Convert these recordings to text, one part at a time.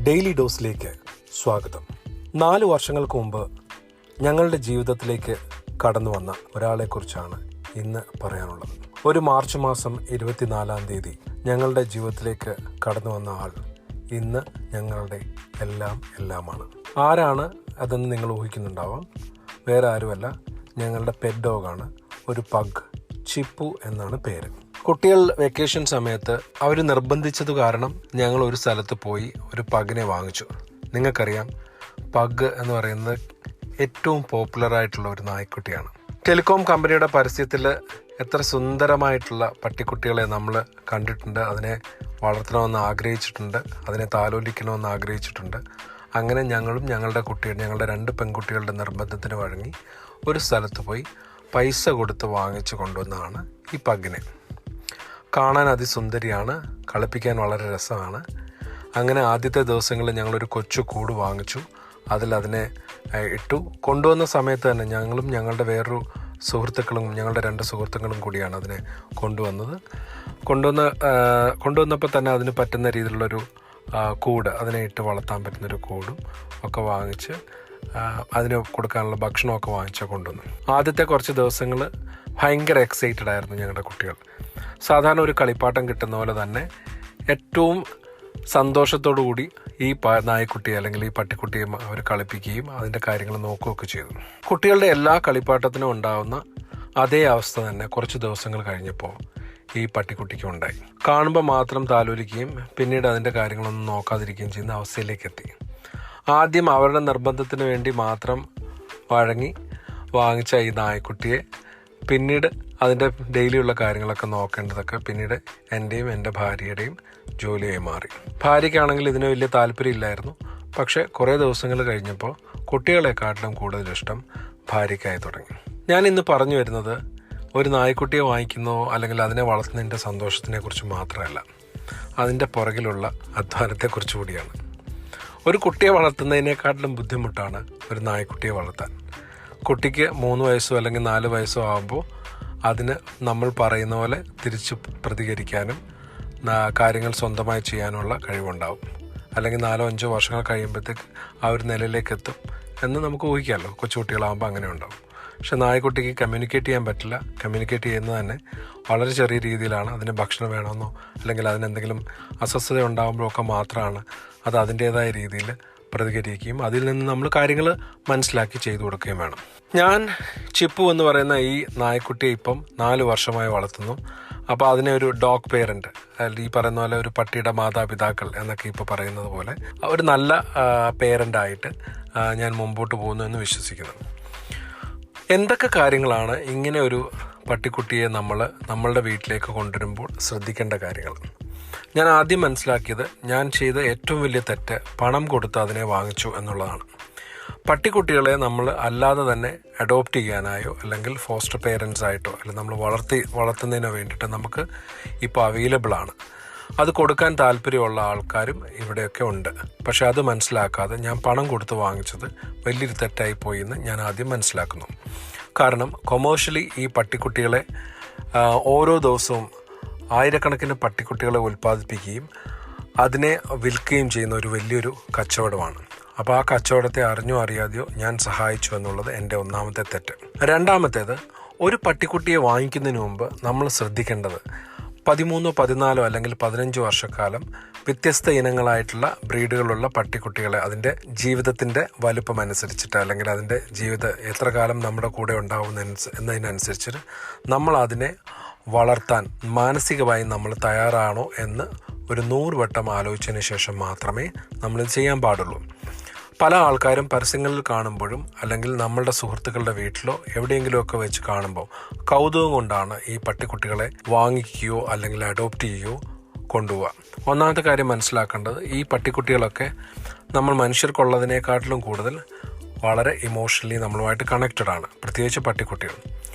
Daily ഡോസിലേക്ക് സ്വാഗതം. 4 വർഷങ്ങൾക്ക് മുമ്പ് ഞങ്ങളുടെ ജീവിതത്തിലേക്ക് കടന്നു വന്ന ഒരാളെക്കുറിച്ചാണ് ഇന്ന് പറയാനുള്ളത്. ഒരു മാർച്ച് മാസം 24-ാം തീയതി ഞങ്ങളുടെ ജീവിതത്തിലേക്ക് കടന്നു വന്ന ആൾ ഇന്ന് ഞങ്ങളുടെ എല്ലാമാണ്. ആരാണ് അതെന്ന് നിങ്ങൾ ഊഹിക്കുന്നുണ്ടാവാം. വേറെ ആരുമല്ല, ഞങ്ങളുടെ പെറ്റ് ഡോഗാണ്. ഒരു പഗ്, ചിപ്പു എന്നാണ് പേര്. കുട്ടികൾ വെക്കേഷൻ സമയത്ത് അവർ നിർബന്ധിച്ചത് കാരണം ഞങ്ങൾ ഒരു സ്ഥലത്ത് പോയി ഒരു പഗിനെ വാങ്ങിച്ചു. നിങ്ങൾക്കറിയാം, പഗ് എന്ന് പറയുന്നത് ഏറ്റവും പോപ്പുലറായിട്ടുള്ള ഒരു നായ്ക്കുട്ടിയാണ്. ടെലികോം കമ്പനിയുടെ പരസ്യത്തിൽ എത്ര സുന്ദരമായിട്ടുള്ള പട്ടിക്കുട്ടികളെ നമ്മൾ കണ്ടിട്ടുണ്ട്. അതിനെ വളർത്തണമെന്ന് ആഗ്രഹിച്ചിട്ടുണ്ട്, അതിനെ താലോലിക്കണമെന്ന് ആഗ്രഹിച്ചിട്ടുണ്ട്. അങ്ങനെ ഞങ്ങളും ഞങ്ങളുടെ 2 പെൺകുട്ടികളുടെ നിർബന്ധത്തിന് വഴങ്ങി ഒരു സ്ഥലത്ത് പോയി പൈസ കൊടുത്ത് വാങ്ങിച്ചു കൊണ്ടുവന്നതാണ് ഈ പഗ്ഗിനെ. കാണാൻ അതിസുന്ദരിയാണ്, കളിപ്പിക്കാൻ വളരെ രസമാണ്. അങ്ങനെ ആദ്യത്തെ ദിവസങ്ങളിൽ ഞങ്ങളൊരു കൊച്ചു കൂട് വാങ്ങിച്ചു, അതിനെ ഇട്ടു. കൊണ്ടുവന്ന സമയത്ത് തന്നെ ഞങ്ങളും ഞങ്ങളുടെ വേറൊരു സുഹൃത്തുക്കളും, ഞങ്ങളുടെ 2 സുഹൃത്തുക്കളും കൂടിയാണ് അതിനെ കൊണ്ടുവന്നപ്പോൾ തന്നെ അതിന് പറ്റുന്ന രീതിയിലുള്ളൊരു കൂട്, അതിനെ ഇട്ട് വളർത്താൻ പറ്റുന്നൊരു കൂടും ഒക്കെ വാങ്ങിച്ച് അതിന് കൊടുക്കാനുള്ള ഭക്ഷണമൊക്കെ വാങ്ങിച്ച് കൊണ്ടുവന്നു. ആദ്യത്തെ കുറച്ച് ദിവസങ്ങൾ ഭയങ്കര എക്സൈറ്റഡ് ആയിരുന്നു ഞങ്ങളുടെ കുട്ടികൾ. സാധാരണ ഒരു കളിപ്പാട്ടം കിട്ടുന്ന പോലെ തന്നെ ഏറ്റവും സന്തോഷത്തോടു കൂടി ഈ നായ്ക്കുട്ടിയെ അല്ലെങ്കിൽ ഈ പട്ടിക്കുട്ടിയെ അവർ കളിപ്പിക്കുകയും അതിൻ്റെ കാര്യങ്ങൾ നോക്കുകയൊക്കെ ചെയ്തു. കുട്ടികളുടെ എല്ലാ കളിപ്പാട്ടത്തിനും ഉണ്ടാകുന്ന അതേ അവസ്ഥ തന്നെ കുറച്ച് ദിവസങ്ങൾ കഴിഞ്ഞപ്പോൾ ഈ പട്ടിക്കുട്ടിക്കും ഉണ്ടായി. കാണുമ്പോൾ മാത്രം താലോലിക്കുകയും പിന്നീട് അതിൻ്റെ കാര്യങ്ങളൊന്നും നോക്കാതിരിക്കുകയും ചെയ്യുന്ന അവസ്ഥയിലേക്ക് എത്തി. ആദ്യം അവരുടെ നിർബന്ധത്തിന് വേണ്ടി മാത്രം വഴങ്ങി വാങ്ങിച്ച ഈ നായ്ക്കുട്ടിയെ പിന്നീട് അതിൻ്റെ ഡെയിലിയുള്ള കാര്യങ്ങളൊക്കെ നോക്കേണ്ടതൊക്കെ പിന്നീട് എൻ്റെയും എൻ്റെ ഭാര്യയുടെയും ജോലിയായി മാറി. ഭാര്യയ്ക്കാണെങ്കിൽ ഇതിന് വലിയ താല്പര്യമില്ലായിരുന്നു. പക്ഷേ കുറേ ദിവസങ്ങൾ കഴിഞ്ഞപ്പോൾ കുട്ടികളെക്കാട്ടിലും കൂടുതൽ ഇഷ്ടം ഭാര്യയ്ക്കായി തുടങ്ങി. ഞാൻ ഇന്ന് പറഞ്ഞു വരുന്നത് ഒരു നായ്ക്കുട്ടിയെ വാങ്ങിക്കുന്നോ അല്ലെങ്കിൽ അതിനെ വളർത്തുന്നതിൻ്റെ സന്തോഷത്തിനെക്കുറിച്ച് മാത്രമല്ല, അതിൻ്റെ പുറകിലുള്ള അധ്വാനത്തെക്കുറിച്ച് കൂടിയാണ്. ഒരു കുട്ടിയെ വളർത്തുന്നതിനേക്കാട്ടിലും ബുദ്ധിമുട്ടാണ് ഒരു നായ്ക്കുട്ടിയെ വളർത്താൻ. കുട്ടിക്ക് 3 വയസ്സോ അല്ലെങ്കിൽ 4 വയസ്സോ ആകുമ്പോൾ അതിന് നമ്മൾ പറയുന്ന പോലെ തിരിച്ച് പ്രതികരിക്കാനും കാര്യങ്ങൾ സ്വന്തമായി ചെയ്യാനുള്ള കഴിവുണ്ടാവും. അല്ലെങ്കിൽ 4-5 വർഷങ്ങൾ കഴിയുമ്പോഴത്തേക്ക് ആ ഒരു നിലയിലേക്ക് എത്തും എന്ന് നമുക്ക് ഊഹിക്കാമല്ലോ. കൊച്ചുകുട്ടികളാകുമ്പോൾ അങ്ങനെ ഉണ്ടാവും. പക്ഷെ നായ്ക്കുട്ടിക്ക് കമ്മ്യൂണിക്കേറ്റ് ചെയ്യാൻ പറ്റില്ല. കമ്മ്യൂണിക്കേറ്റ് ചെയ്യുന്നത് തന്നെ വളരെ ചെറിയ രീതിയിലാണ്. അതിന് ഭക്ഷണം വേണമെന്നോ അല്ലെങ്കിൽ അതിനെന്തെങ്കിലും അസ്വസ്ഥത ഉണ്ടാകുമ്പോഴൊക്കെ മാത്രമാണ് അത് അതിൻ്റേതായ രീതിയിൽ പ്രതികരിക്കുകയും അതിൽ നിന്ന് നമ്മൾ കാര്യങ്ങൾ മനസ്സിലാക്കി ചെയ്തു കൊടുക്കുകയും വേണം. ഞാൻ ചിപ്പു എന്ന് പറയുന്ന ഈ നായ്ക്കുട്ടിയെ ഇപ്പം 4 വർഷമായി വളർത്തുന്നു. അപ്പോൾ അതിനെ ഒരു ഡോഗ് പേരൻറ്റ്, ഈ പറയുന്ന പോലെ ഒരു പട്ടിയുടെ മാതാപിതാക്കൾ എന്നൊക്കെ ഇപ്പോൾ പറയുന്നത് പോലെ ഒരു നല്ല പേരൻ്റായിട്ട് ഞാൻ മുമ്പോട്ട് പോകുന്നു എന്ന് വിശ്വസിക്കുന്നു. എന്തൊക്കെ കാര്യങ്ങളാണ് ഇങ്ങനെ ഒരു പട്ടിക്കുട്ടിയെ നമ്മളുടെ വീട്ടിലേക്ക് കൊണ്ടുവരുമ്പോൾ ശ്രദ്ധിക്കേണ്ട കാര്യങ്ങൾ? ഞാൻ ആദ്യം മനസ്സിലാക്കിയത്, ഞാൻ ചെയ്ത ഏറ്റവും വലിയ തെറ്റ് പണം കൊടുത്ത് അതിനെ വാങ്ങിച്ചു എന്നുള്ളതാണ്. പട്ടിക്കുട്ടികളെ നമ്മൾ അല്ലാതെ തന്നെ അഡോപ്റ്റ് ചെയ്യാനായോ അല്ലെങ്കിൽ ഫോസ്റ്റർ പേരൻസ് ആയിട്ടോ അല്ലെങ്കിൽ നമ്മൾ വളർത്തുന്നതിനോ വേണ്ടിയിട്ട് നമുക്ക് ഇപ്പോൾ അവൈലബിൾ ആണ്. അത് കൊടുക്കാൻ താല്പര്യമുള്ള ആൾക്കാരും ഇവിടെയൊക്കെ ഉണ്ട്. പക്ഷെ അത് മനസ്സിലാക്കാതെ ഞാൻ പണം കൊടുത്ത് വാങ്ങിച്ചത് വലിയൊരു തെറ്റായിപ്പോയി എന്ന് ഞാൻ ആദ്യം മനസ്സിലാക്കുന്നു. കാരണം കൊമേഴ്ഷ്യലി ഈ പട്ടിക്കുട്ടികളെ ഓരോ ദിവസവും ആയിരക്കണക്കിന് പട്ടിക്കുട്ടികളെ ഉൽപ്പാദിപ്പിക്കുകയും അതിനെ വിൽക്കുകയും ചെയ്യുന്ന ഒരു വലിയൊരു കച്ചവടമാണ്. അപ്പോൾ ആ കച്ചവടത്തെ അറിഞ്ഞോ അറിയാതെയോ ഞാൻ സഹായിച്ചു എന്നുള്ളത് എൻ്റെ ഒന്നാമത്തെ തെറ്റ്. രണ്ടാമത്തേത്, ഒരു പട്ടിക്കുട്ടിയെ വാങ്ങിക്കുന്നതിന് മുമ്പ് നമ്മൾ ശ്രദ്ധിക്കേണ്ടത് 13, 14 അല്ലെങ്കിൽ 15 വർഷക്കാലം വ്യത്യസ്ത ഇനങ്ങളായിട്ടുള്ള ബ്രീഡുകളുള്ള പട്ടിക്കുട്ടികളെ അതിൻ്റെ ജീവിതത്തിൻ്റെ വലുപ്പം അനുസരിച്ചിട്ട് അല്ലെങ്കിൽ അതിൻ്റെ എത്ര കാലം നമ്മുടെ കൂടെ ഉണ്ടാവും എന്നതിനനുസരിച്ച് നമ്മൾ അതിനെ വളർത്താൻ മാനസികമായി നമ്മൾ തയ്യാറാണോ എന്ന് ഒരു 100 വട്ടം ആലോചിച്ചതിന് ശേഷം മാത്രമേ നമ്മളിത് ചെയ്യാൻ പാടുള്ളൂ. പല ആൾക്കാരും പരസ്യങ്ങളിൽ കാണുമ്പോഴും അല്ലെങ്കിൽ നമ്മളുടെ സുഹൃത്തുക്കളുടെ വീട്ടിലോ എവിടെയെങ്കിലുമൊക്കെ വെച്ച് കാണുമ്പോൾ കൗതുകം കൊണ്ടാണ് ഈ പട്ടിക്കുട്ടികളെ വാങ്ങിക്കുകയോ അല്ലെങ്കിൽ അഡോപ്റ്റ് ചെയ്യുകയോ കൊണ്ടുപോവുക. ഒന്നാമത്തെ കാര്യം മനസ്സിലാക്കേണ്ടത്, ഈ പട്ടിക്കുട്ടികളൊക്കെ നമ്മൾ മനുഷ്യർക്കുള്ളതിനേക്കാട്ടിലും കൂടുതൽ വളരെ ഇമോഷണലി നമ്മളുമായിട്ട് കണക്റ്റഡ് ആണ്, പ്രത്യേകിച്ച് പട്ടിക്കുട്ടികൾ.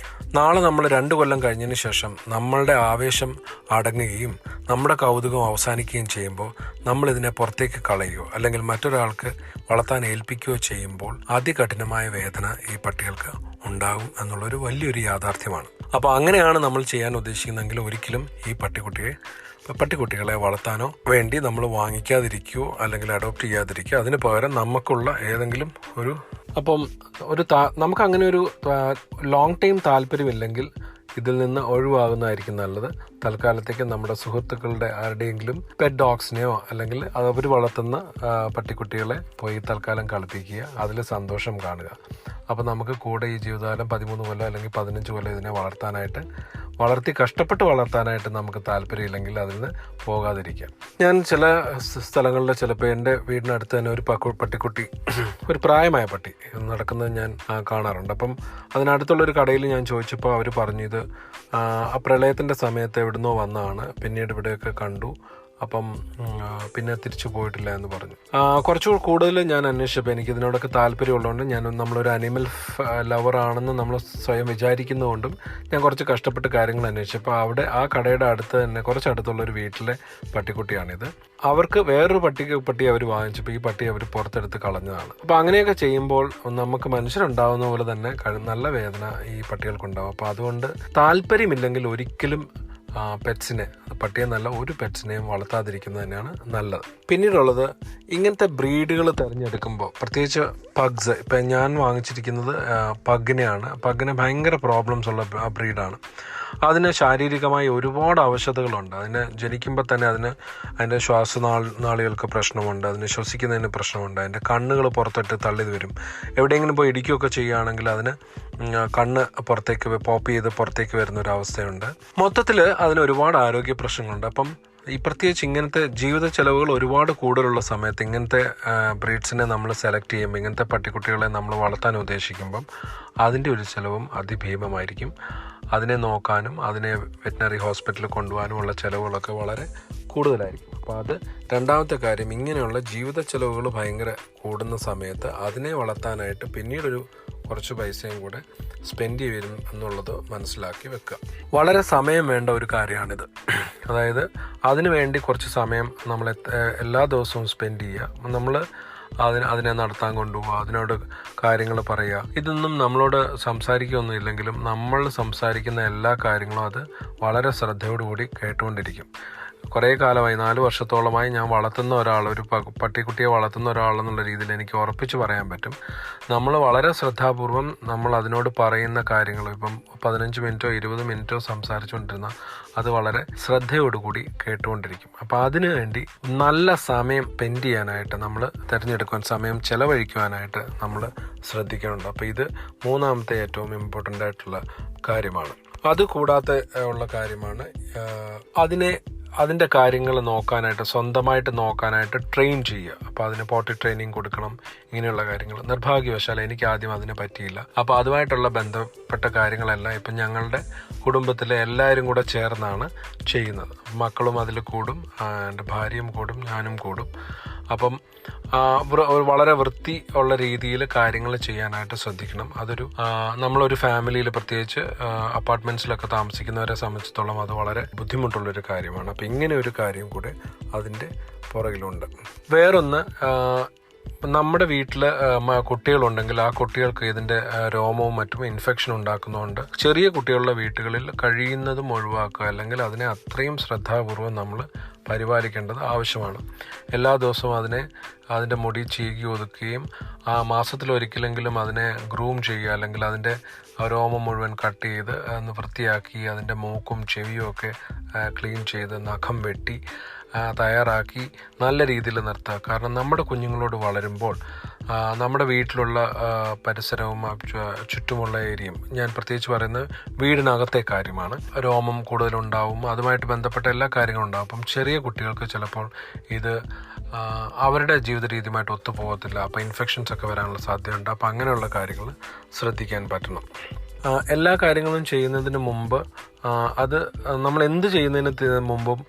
നാളെ നമ്മൾ 2 കൊല്ലം കഴിഞ്ഞതിന് ശേഷം നമ്മളുടെ ആവേശം അടങ്ങുകയും നമ്മുടെ കൗതുകം അവസാനിക്കുകയും ചെയ്യുമ്പോൾ നമ്മളിതിനെ പുറത്തേക്ക് കളയുകയോ അല്ലെങ്കിൽ മറ്റൊരാൾക്ക് വളർത്താൻ ഏൽപ്പിക്കുകയോ ചെയ്യുമ്പോൾ അതികഠിനമായ വേദന ഈ പട്ടികൾക്ക് ഉണ്ടാകും എന്നുള്ളൊരു വലിയൊരു യാഥാർത്ഥ്യമാണ്. അപ്പോൾ അങ്ങനെയാണ് നമ്മൾ ചെയ്യാൻ ഉദ്ദേശിക്കുന്നതെങ്കിൽ ഒരിക്കലും ഈ പട്ടിക്കുട്ടിയെ പട്ടിക്കുട്ടികളെ വളർത്താനോ വേണ്ടി നമ്മൾ വാങ്ങിക്കാതിരിക്കുകയോ അല്ലെങ്കിൽ അഡോപ്റ്റ് ചെയ്യാതിരിക്കുകയോ, അതിന് പകരം നമുക്കുള്ള ഏതെങ്കിലും ഒരു നമുക്ക് അങ്ങനെ ഒരു ലോങ് ടൈം താല്പര്യമില്ലെങ്കിൽ ഇതിൽ നിന്ന് ഒഴിവാകുന്നതായിരിക്കും നല്ലത്. തൽക്കാലത്തേക്ക് നമ്മുടെ സുഹൃത്തുക്കളുടെ ആരുടെയെങ്കിലും പെറ്റ് ഡോഗ്സിനെയോ അല്ലെങ്കിൽ അവർ വളർത്തുന്ന പട്ടിക്കുട്ടികളെ പോയി തൽക്കാലം കളിപ്പിക്കുക, അതിൽ സന്തോഷം കാണുക. അപ്പോൾ നമുക്ക് കൂടെ ഈ ജീവിതകാലം 13 കൊല്ലം അല്ലെങ്കിൽ 15 കൊല്ലം ഇതിനെ കഷ്ടപ്പെട്ട് വളർത്താനായിട്ട് നമുക്ക് താല്പര്യമില്ലെങ്കിൽ അതിൽ നിന്ന് പോകാതിരിക്കാം. ഞാൻ ചില സ്ഥലങ്ങളിൽ ചിലപ്പോൾ എൻ്റെ വീടിനടുത്ത് തന്നെ ഒരു പട്ടിക്കുട്ടി, ഒരു പ്രായമായ പട്ടി നടക്കുന്നത് ഞാൻ കാണാറുണ്ട്. അപ്പം അതിനടുത്തുള്ളൊരു കടയിൽ ഞാൻ ചോദിച്ചപ്പോൾ അവർ പറഞ്ഞു ഇത് ആ പ്രളയത്തിൻ്റെ സമയത്ത് എവിടുന്നോ വന്നതാണ്, പിന്നീട് ഇവിടെയൊക്കെ കണ്ടു, അപ്പം പിന്നെ തിരിച്ചു പോയിട്ടില്ല എന്ന് പറഞ്ഞു. കുറച്ചുകൂടി കൂടുതൽ ഞാൻ അന്വേഷിച്ചപ്പോൾ എനിക്ക് ഇതിനോടൊക്കെ താല്പര്യമുള്ളതുകൊണ്ട് നമ്മളൊരു അനിമൽ ലവർ ആണെന്ന് നമ്മൾ സ്വയം വിചാരിക്കുന്നതുകൊണ്ടും ഞാൻ കുറച്ച് കഷ്ടപ്പെട്ട് കാര്യങ്ങൾ അന്വേഷിച്ചപ്പോൾ അവിടെ ആ കടയുടെ അടുത്ത് തന്നെ കുറച്ചടുത്തുള്ളൊരു വീട്ടിലെ പട്ടിക്കുട്ടിയാണിത്. അവർക്ക് വേറൊരു പട്ടിയെ അവർ വാങ്ങിച്ചപ്പോൾ ഈ പട്ടി അവർ പുറത്തെടുത്ത് കളഞ്ഞതാണ്. അപ്പോൾ അങ്ങനെയൊക്കെ ചെയ്യുമ്പോൾ നമുക്ക് മനുഷ്യരുണ്ടാവുന്ന പോലെ തന്നെ നല്ല വേദന ഈ പട്ടികൾക്കുണ്ടാവും. അപ്പോൾ അതുകൊണ്ട് താല്പര്യമില്ലെങ്കിൽ ഒരിക്കലും പെറ്റ്സിനെ, പട്ടിയെന്നല്ല ഒരു പെറ്റ്സിനെയും വളർത്താതിരിക്കുന്നത് തന്നെയാണ് നല്ലത്. പിന്നീടുള്ളത് ഇങ്ങനത്തെ ബ്രീഡുകൾ തിരഞ്ഞെടുക്കുമ്പോൾ, പ്രത്യേകിച്ച് പഗ്സ്. ഇപ്പം ഞാൻ വാങ്ങിച്ചിരിക്കുന്നത് പഗ്ഗിനെയാണ്. പഗ്ഗിന് ഭയങ്കര പ്രോബ്ലംസ് ഉള്ള ബ്രീഡാണ്. അതിന് ശാരീരികമായി ഒരുപാട് ആവശ്യതകളുണ്ട്. അതിന് ജനിക്കുമ്പോൾ തന്നെ അതിൻ്റെ ശ്വാസനാളികൾക്ക് പ്രശ്നമുണ്ട്, അതിന് ശ്വസിക്കുന്നതിന് പ്രശ്നമുണ്ട്, അതിൻ്റെ കണ്ണുകൾ പുറത്തിട്ട് തള്ളി വരും. എവിടെയെങ്കിലും പോയി ഇടിക്കുകയൊക്കെ ചെയ്യുകയാണെങ്കിൽ അതിന് കണ്ണ് പുറത്തേക്ക് പോപ്പ് ചെയ്ത് പുറത്തേക്ക് വരുന്നൊരവസ്ഥയുണ്ട്. മൊത്തത്തിൽ അതിന് ഒരുപാട് ആരോഗ്യ പ്രശ്നങ്ങളുണ്ട്. അപ്പം പ്രത്യേകിച്ച് ഇങ്ങനത്തെ ജീവിത ചെലവുകൾ ഒരുപാട് കൂടുതലുള്ള സമയത്ത് ഇങ്ങനത്തെ ബ്രീഡ്സിനെ നമ്മൾ സെലക്ട് ചെയ്യുമ്പോൾ, ഇങ്ങനത്തെ പട്ടിക്കുട്ടികളെ നമ്മൾ വളർത്താൻ ഉദ്ദേശിക്കുമ്പം അതിൻ്റെ ഒരു ചിലവും അതിഭീമമായിരിക്കും. അതിനെ നോക്കാനും അതിനെ വെറ്റിനറി ഹോസ്പിറ്റലിൽ കൊണ്ടുപോകാനുമുള്ള ചിലവുകളൊക്കെ വളരെ കൂടുതലായിരിക്കും. അപ്പോൾ അത് രണ്ടാമത്തെ കാര്യം. ഇങ്ങനെയുള്ള ജീവിത ചെലവുകൾ ഭയങ്കര കൂടുന്ന സമയത്ത് അതിനെ വളർത്താനായിട്ട് പിന്നീടൊരു കുറച്ച് പൈസയും കൂടെ സ്പെൻഡ് ചെയ്യും എന്നുള്ളത് മനസ്സിലാക്കി വെക്കുക. വളരെ സമയം വേണ്ട ഒരു കാര്യമാണിത്. അതായത് അതിനു വേണ്ടി കുറച്ച് സമയം നമ്മൾ എല്ലാ ദിവസവും സ്പെൻഡ് ചെയ്യുക. നമ്മൾ അതിനെ നടത്താൻ കൊണ്ടുപോകുക, അതിനോട് കാര്യങ്ങൾ പറയുക. ഇതൊന്നും നമ്മളോട് സംസാരിക്കുകയൊന്നും ഇല്ലെങ്കിലും നമ്മൾ സംസാരിക്കുന്ന എല്ലാ കാര്യങ്ങളും അത് വളരെ ശ്രദ്ധയോടുകൂടി കേട്ടുകൊണ്ടിരിക്കും. കുറേ കാലമായി, 4 വർഷത്തോളമായി ഞാൻ വളർത്തുന്ന ഒരു പട്ടിക്കുട്ടിയെ വളർത്തുന്ന ഒരാളെന്നുള്ള രീതിയിൽ എനിക്ക് ഉറപ്പിച്ച് പറയാൻ പറ്റും, നമ്മൾ വളരെ ശ്രദ്ധാപൂർവം നമ്മൾ അതിനോട് പറയുന്ന കാര്യങ്ങൾ, ഇപ്പം 15 മിനിറ്റോ 20 മിനിറ്റോ സംസാരിച്ചുകൊണ്ടിരുന്ന അത് വളരെ ശ്രദ്ധയോടുകൂടി കേട്ടുകൊണ്ടിരിക്കും. അപ്പോൾ അതിനു വേണ്ടി നല്ല സമയം സ്പെൻഡ് ചെയ്യാനായിട്ട് നമ്മൾ തിരഞ്ഞെടുക്കുവാൻ, സമയം ചെലവഴിക്കുവാനായിട്ട് നമ്മൾ ശ്രദ്ധിക്കുന്നുണ്ട്. അപ്പോൾ ഇത് മൂന്നാമത്തെ ഏറ്റവും ഇമ്പോർട്ടൻ്റ് ആയിട്ടുള്ള കാര്യമാണ്. അതുകൂടാതെ ഉള്ള കാര്യമാണ് അതിൻ്റെ കാര്യങ്ങൾ നോക്കാനായിട്ട്, സ്വന്തമായിട്ട് നോക്കാനായിട്ട് ട്രെയിൻ ചെയ്യുക. അപ്പോൾ അതിന് പോട്ടി ട്രെയിനിങ് കൊടുക്കണം, ഇങ്ങനെയുള്ള കാര്യങ്ങൾ. നിർഭാഗ്യവശാൽ എനിക്ക് ആദ്യം അതിന് പറ്റിയില്ല. അപ്പോൾ അതുമായിട്ടുള്ള ബന്ധപ്പെട്ട കാര്യങ്ങളെല്ലാം ഇപ്പം ഞങ്ങളുടെ കുടുംബത്തിലെ എല്ലാവരും കൂടെ ചേർന്നാണ് ചെയ്യുന്നത്. മക്കളും അതിൽ കൂടും, എൻ്റെ ഭാര്യയും കൂടും, ഞാനും കൂടും. അപ്പം വളരെ വൃത്തി ഉള്ള രീതിയിൽ കാര്യങ്ങൾ ചെയ്യാനായിട്ട് ശ്രദ്ധിക്കണം. നമ്മളൊരു ഫാമിലിയിൽ, പ്രത്യേകിച്ച് അപ്പാർട്ട്മെൻറ്റ്സിലൊക്കെ താമസിക്കുന്നവരെ സംബന്ധിച്ചിടത്തോളം അത് വളരെ ബുദ്ധിമുട്ടുള്ളൊരു കാര്യമാണ്. അപ്പം ഇങ്ങനെ ഒരു കാര്യം കൂടെ അതിൻ്റെ പുറകിലുണ്ട്. വേറൊന്ന്, നമ്മുടെ വീട്ടിൽ കുട്ടികളുണ്ടെങ്കിൽ ആ കുട്ടികൾക്ക് ഇതിൻ്റെ രോമവും മറ്റും ഇൻഫെക്ഷൻ ഉണ്ടാക്കുന്നതുകൊണ്ട് ചെറിയ കുട്ടികളുടെ വീട്ടുകളിൽ കഴിയുന്നതും ഒഴിവാക്കുക, അല്ലെങ്കിൽ അതിനെ അത്രയും ശ്രദ്ധാപൂർവം നമ്മൾ പരിപാലിക്കേണ്ടത് ആവശ്യമാണ്. എല്ലാ ദിവസവും അതിൻ്റെ മുടി ചീകി ഒതുക്കുകയും മാസത്തിലൊരിക്കലെങ്കിലും അതിനെ ഗ്രൂം ചെയ്യുക, അല്ലെങ്കിൽ അതിൻ്റെ രോമം മുഴുവൻ കട്ട് ചെയ്ത് ഒന്ന് വൃത്തിയാക്കി അതിൻ്റെ മൂക്കും ചെവിയും ഒക്കെ ക്ലീൻ ചെയ്ത് നഖം വെട്ടി തയ്യാറാക്കി നല്ല രീതിയിൽ നിർത്തുക. കാരണം നമ്മുടെ കുഞ്ഞുങ്ങളോട് വളരുമ്പോൾ നമ്മുടെ വീട്ടിലുള്ള പരിസരവും ചുറ്റുമുള്ള ഏരിയയും, ഞാൻ പ്രത്യേകിച്ച് പറയുന്നത് വീടിനകത്തെ കാര്യമാണ്, രോമം കൂടുതലുണ്ടാവും, അതുമായിട്ട് ബന്ധപ്പെട്ട എല്ലാ കാര്യങ്ങളും ഉണ്ടാവും. അപ്പം ചെറിയ കുട്ടികൾക്ക് ചിലപ്പോൾ ഇത് അവരുടെ ജീവിത രീതിയുമായിട്ട് ഒത്തുപോകത്തില്ല. അപ്പോൾ ഇൻഫെക്ഷൻസ് ഒക്കെ വരാനുള്ള സാധ്യതയുണ്ട്. അപ്പോൾ അങ്ങനെയുള്ള കാര്യങ്ങൾ ശ്രദ്ധിക്കാൻ പറ്റണം. എല്ലാ കാര്യങ്ങളും ചെയ്യുന്നതിന് മുമ്പ്, നമ്മൾ എന്ത് ചെയ്യുന്നതിന് മുമ്പും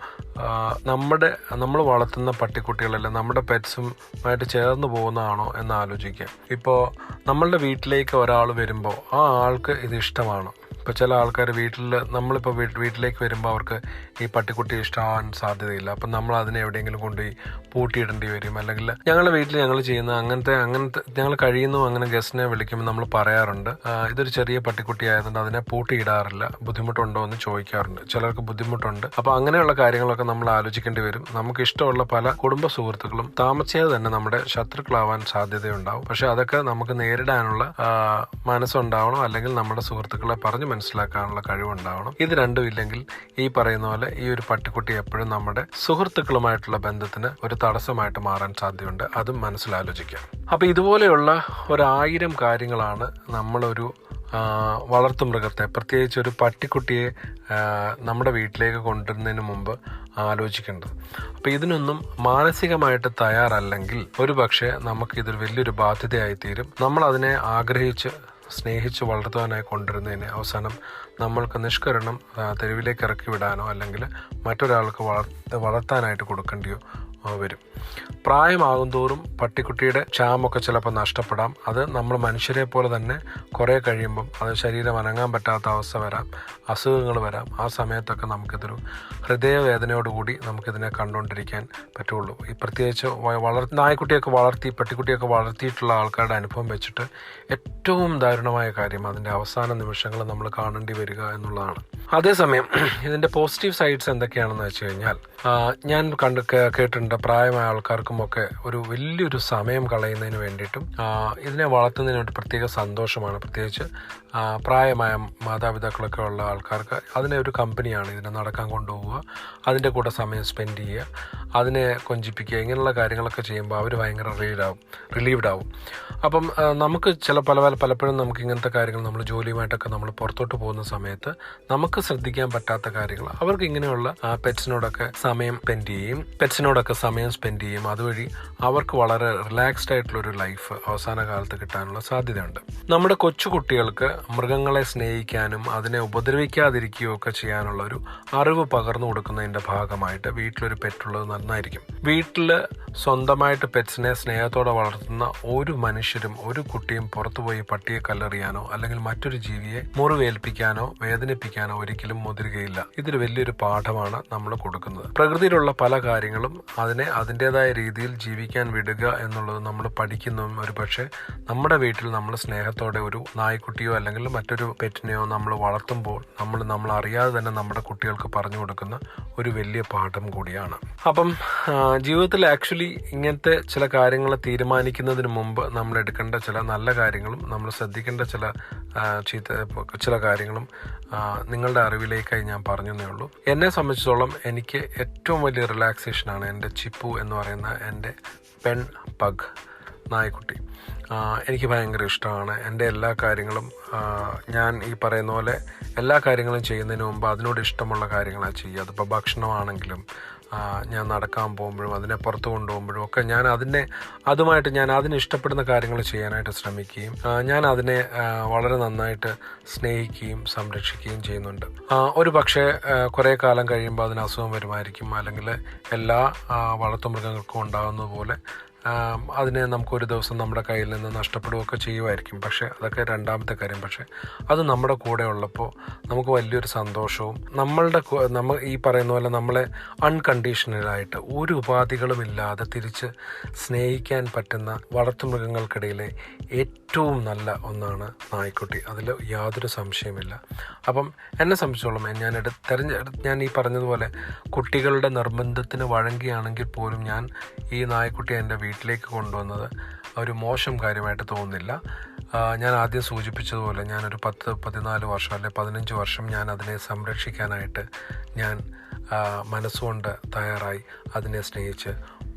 നമ്മൾ വളർത്തുന്ന പട്ടിക്കുട്ടികളെല്ലാം നമ്മുടെ പെറ്റ്സുമായിട്ട് ചേർന്ന് പോകുന്നതാണോ എന്ന് ആലോചിക്കുക. ഇപ്പോൾ നമ്മളുടെ വീട്ടിലേക്ക് ഒരാൾ വരുമ്പോൾ ആ ആൾക്ക് ഇത് ഇഷ്ടമാണോ? ഇപ്പോൾ ചില ആൾക്കാർ നമ്മളിപ്പോൾ വീട്ടിലേക്ക് വരുമ്പോൾ അവർക്ക് ഈ പട്ടിക്കുട്ടി ഇഷ്ടമാവാൻ സാധ്യതയില്ല. അപ്പം നമ്മൾ അതിനെ എവിടെയെങ്കിലും കൊണ്ടുപോയി പൂട്ടിയിടേണ്ടി വരും. അല്ലെങ്കിൽ ഞങ്ങളുടെ വീട്ടിൽ ഞങ്ങൾ ചെയ്യുന്ന അങ്ങനത്തെ ഞങ്ങൾ കഴിയുന്നു അങ്ങനെ ഗസ്റ്റിനെ വിളിക്കുമ്പോൾ നമ്മൾ പറയാറുണ്ട്, ഇതൊരു ചെറിയ പട്ടിക്കുട്ടി ആയതുകൊണ്ട് അതിനെ പൂട്ടിയിടാറില്ല, ബുദ്ധിമുട്ടുണ്ടോ എന്ന് ചോദിക്കാറുണ്ട്. ചിലർക്ക് ബുദ്ധിമുട്ടുണ്ട്. അപ്പോൾ അങ്ങനെയുള്ള കാര്യങ്ങളൊക്കെ നമ്മൾ ആലോചിക്കേണ്ടി വരും. നമുക്ക് ഇഷ്ടമുള്ള പല കുടുംബ സുഹൃത്തുക്കളും താമസിയാതെ തന്നെ നമ്മുടെ ശത്രുക്കളാവാൻ സാധ്യതയുണ്ടാവും. പക്ഷെ അതൊക്കെ നമുക്ക് നേരിടാനുള്ള മനസ്സുണ്ടാവണം, അല്ലെങ്കിൽ നമ്മുടെ സുഹൃത്തുക്കളെ പറഞ്ഞ് മനസ്സിലാക്കാനുള്ള കഴിവുണ്ടാവണം. ഇത് രണ്ടും ഇല്ലെങ്കിൽ ഈ പറയുന്ന പോലെ ഈ ഒരു പട്ടിക്കുട്ടി എപ്പോഴും നമ്മുടെ സുഹൃത്തുക്കളുമായിട്ടുള്ള ബന്ധത്തിന് ഒരു തടസ്സമായിട്ട് മാറാൻ സാധ്യതയുണ്ട്. അതും മനസ്സിലാലോചിക്കാം. അപ്പോൾ ഇതുപോലെയുള്ള 1000 കാര്യങ്ങളാണ് നമ്മളൊരു വളർത്തുമൃഗത്തെ, പ്രത്യേകിച്ച് ഒരു പട്ടിക്കുട്ടിയെ നമ്മുടെ വീട്ടിലേക്ക് കൊണ്ടുവരുന്നതിന് മുമ്പ് ആലോചിക്കേണ്ടത്. അപ്പോൾ ഇതിനൊന്നും മാനസികമായിട്ട് തയ്യാറല്ലെങ്കിൽ ഒരു പക്ഷേ നമുക്കിതൊരു വലിയൊരു ബാധ്യതയായിത്തീരും. നമ്മളതിനെ ആഗ്രഹിച്ച് സ്നേഹിച്ച് വളർത്തുവാനായി കൊണ്ടുവരുന്നതിന് അവസാനം നമ്മൾക്ക് നിഷ്കരണം തെരുവിലേക്ക് ഇറക്കി വിടാനോ അല്ലെങ്കിൽ മറ്റൊരാൾക്ക് വളർത്താനായിട്ട് കൊടുക്കേണ്ടിയോ വരും. പ്രായമാകും തോറും പട്ടിക്കുട്ടിയുടെ ചാമൊക്കെ ചിലപ്പോൾ നഷ്ടപ്പെടാം. അത് നമ്മൾ മനുഷ്യരെ പോലെ തന്നെ കുറേ കഴിയുമ്പം അത് ശരീരം അനങ്ങാൻ പറ്റാത്ത അവസ്ഥ വരാം, അസുഖങ്ങൾ വരാം. ആ സമയത്തൊക്കെ നമുക്കിതൊരു ഹൃദയവേദനയോടുകൂടി നമുക്കിതിനെ കണ്ടുകൊണ്ടിരിക്കാൻ പറ്റുള്ളൂ. ഈ പ്രത്യേകിച്ച് നായ്ക്കുട്ടിയൊക്കെ പട്ടിക്കുട്ടിയൊക്കെ വളർത്തിയിട്ടുള്ള ആൾക്കാരുടെ അനുഭവം വെച്ചിട്ട് ഏറ്റവും ദാരുണമായ കാര്യം അതിൻ്റെ അവസാന നിമിഷങ്ങൾ നമ്മൾ കാണേണ്ടി വരിക എന്നുള്ളതാണ്. അതേസമയം ഇതിൻ്റെ പോസിറ്റീവ് സൈഡ്സ് എന്തൊക്കെയാണെന്ന് വെച്ച് കഴിഞ്ഞാൽ, ഞാൻ കേട്ടിട്ടുണ്ട് പ്രായമായ ആൾക്കാർക്കുമൊക്കെ ഒരു വലിയൊരു സമയം കളയുന്നതിന് വേണ്ടിയിട്ടും ഇതിനെ വളർത്തുന്നതിന് ഒരു പ്രത്യേക സന്തോഷമാണ്. പ്രത്യേകിച്ച് പ്രായമായ മാതാപിതാക്കളൊക്കെ ഉള്ള ആൾക്കാർക്ക് അതിനെ ഒരു കമ്പനിയാണ്. ഇതിനെ നടക്കാൻ കൊണ്ടുപോവുക, അതിൻ്റെ കൂടെ സമയം സ്പെൻഡ് ചെയ്യുക, അതിനെ കൊഞ്ചിപ്പിക്കുക, ഇങ്ങനെയുള്ള കാര്യങ്ങളൊക്കെ ചെയ്യുമ്പോൾ അവർ ഭയങ്കര റിലീവ്ഡ് ആവും. അപ്പം നമുക്ക് പലപ്പോഴും നമുക്ക് ഇങ്ങനത്തെ കാര്യങ്ങൾ നമ്മൾ ജോലിയുമായിട്ടൊക്കെ നമ്മൾ പുറത്തോട്ട് പോകുന്ന സമയത്ത് നമുക്ക് ശ്രദ്ധിക്കാൻ പറ്റാത്ത കാര്യങ്ങൾ അവർക്ക് ഇങ്ങനെയുള്ള പെറ്റ്സിനോടൊക്കെ സമയം സ്പെൻഡ് ചെയ്യും. അതുവഴി അവർക്ക് വളരെ റിലാക്സ്ഡ് ആയിട്ടുള്ളൊരു ലൈഫ് അവസാന കാലത്ത് കിട്ടാനുള്ള സാധ്യതയുണ്ട്. നമ്മുടെ കൊച്ചു കുട്ടികൾക്ക് മൃഗങ്ങളെ സ്നേഹിക്കാനും അതിനെ ഉപദ്രവിക്കാതിരിക്കുകയോ ഒക്കെ ചെയ്യാനുള്ള ഒരു അറിവ് പകർന്നു കൊടുക്കുന്നതിൻ്റെ ഭാഗമായിട്ട് വീട്ടിലൊരു പെറ്റുള്ളത് നന്നായിരിക്കും. വീട്ടിൽ സ്വന്തമായിട്ട് പെറ്റ്സിനെ സ്നേഹത്തോടെ വളർത്തുന്ന ഒരു മനുഷ്യരും ഒരു കുട്ടിയും പുറത്തുപോയി പട്ടിയെ കല്ലെറിയാനോ അല്ലെങ്കിൽ മറ്റൊരു ജീവിയെ മുറിവേൽപ്പിക്കാനോ വേദനിപ്പിക്കാനോ ഒരിക്കലും മുതിരുകയില്ല. ഇതൊരു വലിയൊരു പാഠമാണ് നമ്മൾ കൊടുക്കുന്നത്. പ്രകൃതിയിലുള്ള പല കാര്യങ്ങളും അതിനെ അതിൻ്റെതായ രീതിയിൽ ജീവിക്കാൻ വിടുക എന്നുള്ളത് നമ്മൾ പഠിക്കുന്നതും ഒരു പക്ഷേ നമ്മുടെ വീട്ടിൽ നമ്മൾ സ്നേഹത്തോടെ ഒരു നായ്ക്കുട്ടിയോ അല്ലെങ്കിൽ മറ്റൊരു പെറ്റിനെയോ നമ്മൾ വളർത്തുമ്പോൾ നമ്മൾ അറിയാതെ തന്നെ നമ്മുടെ കുട്ടികൾക്ക് പറഞ്ഞു കൊടുക്കുന്ന ഒരു വലിയ പാഠം കൂടിയാണ്. അപ്പം ജീവിതത്തിൽ ആക്ച്വലി ഇങ്ങനത്തെ ചില കാര്യങ്ങൾ തീരുമാനിക്കുന്നതിന് മുമ്പ് നമ്മൾ എടുക്കേണ്ട ചില നല്ല കാര്യങ്ങളും നമ്മൾ ശ്രദ്ധിക്കേണ്ട ചില കാര്യങ്ങളും നിങ്ങളുടെ അറിവിലേക്കായി ഞാൻ പറഞ്ഞതേ ഉള്ളൂ. എന്നെ സംബന്ധിച്ചിടത്തോളം എനിക്ക് ഏറ്റവും വലിയ റിലാക്സേഷനാണ് എൻ്റെ ചിപ്പു എന്ന് പറയുന്ന എൻ്റെ പെൺ പഗ് നായ്ക്കുട്ടി. എനിക്ക് ഭയങ്കര ഇഷ്ടമാണ്. എൻ്റെ എല്ലാ കാര്യങ്ങളും ഞാൻ ഈ പറയുന്ന പോലെ എല്ലാ കാര്യങ്ങളും ചെയ്യുന്നതിന് മുമ്പ് അതിനോട് ഇഷ്ടമുള്ള കാര്യങ്ങളാണ് ചെയ്യുക. അതിപ്പോൾ ഭക്ഷണമാണെങ്കിലും ഞാൻ നടക്കാൻ പോകുമ്പോഴും അതിനെ പുറത്ത് കൊണ്ടുപോകുമ്പോഴും ഒക്കെ ഞാൻ അതുമായിട്ട് ഞാൻ അതിന് ഇഷ്ടപ്പെടുന്ന കാര്യങ്ങൾ ചെയ്യാനായിട്ട് ശ്രമിക്കുകയും ഞാൻ അതിനെ വളരെ നന്നായിട്ട് സ്നേഹിക്കുകയും സംരക്ഷിക്കുകയും ചെയ്യുന്നുണ്ട്. ഒരു പക്ഷേ കുറേ കാലം കഴിയുമ്പോൾ അതിന് അസുഖം വരുമായിരിക്കും, അല്ലെങ്കിൽ എല്ലാ വളർത്തുമൃഗങ്ങൾക്കും ഉണ്ടാകുന്നത് പോലെ അതിനെ നമുക്കൊരു ദിവസം നമ്മുടെ കയ്യിൽ നിന്ന് നഷ്ടപ്പെടുകയൊക്കെ ചെയ്യുമായിരിക്കും. പക്ഷേ അതൊക്കെ രണ്ടാമത്തെ കാര്യം. പക്ഷേ അത് നമ്മുടെ കൂടെ ഉള്ളപ്പോൾ നമുക്ക് വലിയൊരു സന്തോഷവും നമ്മൾ ഈ പറയുന്ന പോലെ നമ്മളെ അൺകണ്ടീഷണലായിട്ട് ഒരു ഉപാധികളുമില്ലാതെ തിരിച്ച് സ്നേഹിക്കാൻ പറ്റുന്ന വളർത്തുമൃഗങ്ങൾക്കിടയിലെ ഏറ്റവും നല്ല ഒന്നാണ് നായ്ക്കുട്ടി. അതിൽ യാതൊരു സംശയമില്ല. അപ്പം എന്നെ സംബന്ധിച്ചോളം ഞാൻ ഈ പറഞ്ഞതുപോലെ കുട്ടികളുടെ നിർബന്ധത്തിന് വഴങ്ങിയാണെങ്കിൽ പോലും ഞാൻ ഈ നായ്ക്കുട്ടിയെ എൻ്റെ വീട്ടിലേക്ക് കൊണ്ടുവന്നത് ഒരു മോശം കാര്യമായിട്ട് തോന്നുന്നില്ല. ഞാൻ ആദ്യം സൂചിപ്പിച്ചതുപോലെ ഞാനൊരു 10-14 വർഷം അല്ലെ 15 വർഷം ഞാൻ അതിനെ സംരക്ഷിക്കാനായിട്ട് ഞാൻ മനസ്സുകൊണ്ട് തയ്യാറായി അതിനെ സ്നേഹിച്ച്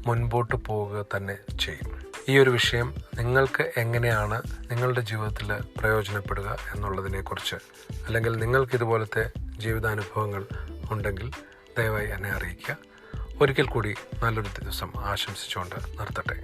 മുൻപോട്ട് പോവുക തന്നെ ചെയ്യും. ഈ ഒരു വിഷയം നിങ്ങൾക്ക് എങ്ങനെയാണ് നിങ്ങളുടെ ജീവിതത്തിൽ പ്രയോജനപ്പെടുക എന്നുള്ളതിനെക്കുറിച്ച്, അല്ലെങ്കിൽ നിങ്ങൾക്കിതുപോലത്തെ ജീവിതാനുഭവങ്ങൾ ഉണ്ടെങ്കിൽ ദയവായി എന്നെ അറിയിക്കുക. ഒരിക്കൽ കൂടി നല്ലൊരു ദിവസം ആശംസിച്ചുകൊണ്ട് നിർത്തട്ടെ.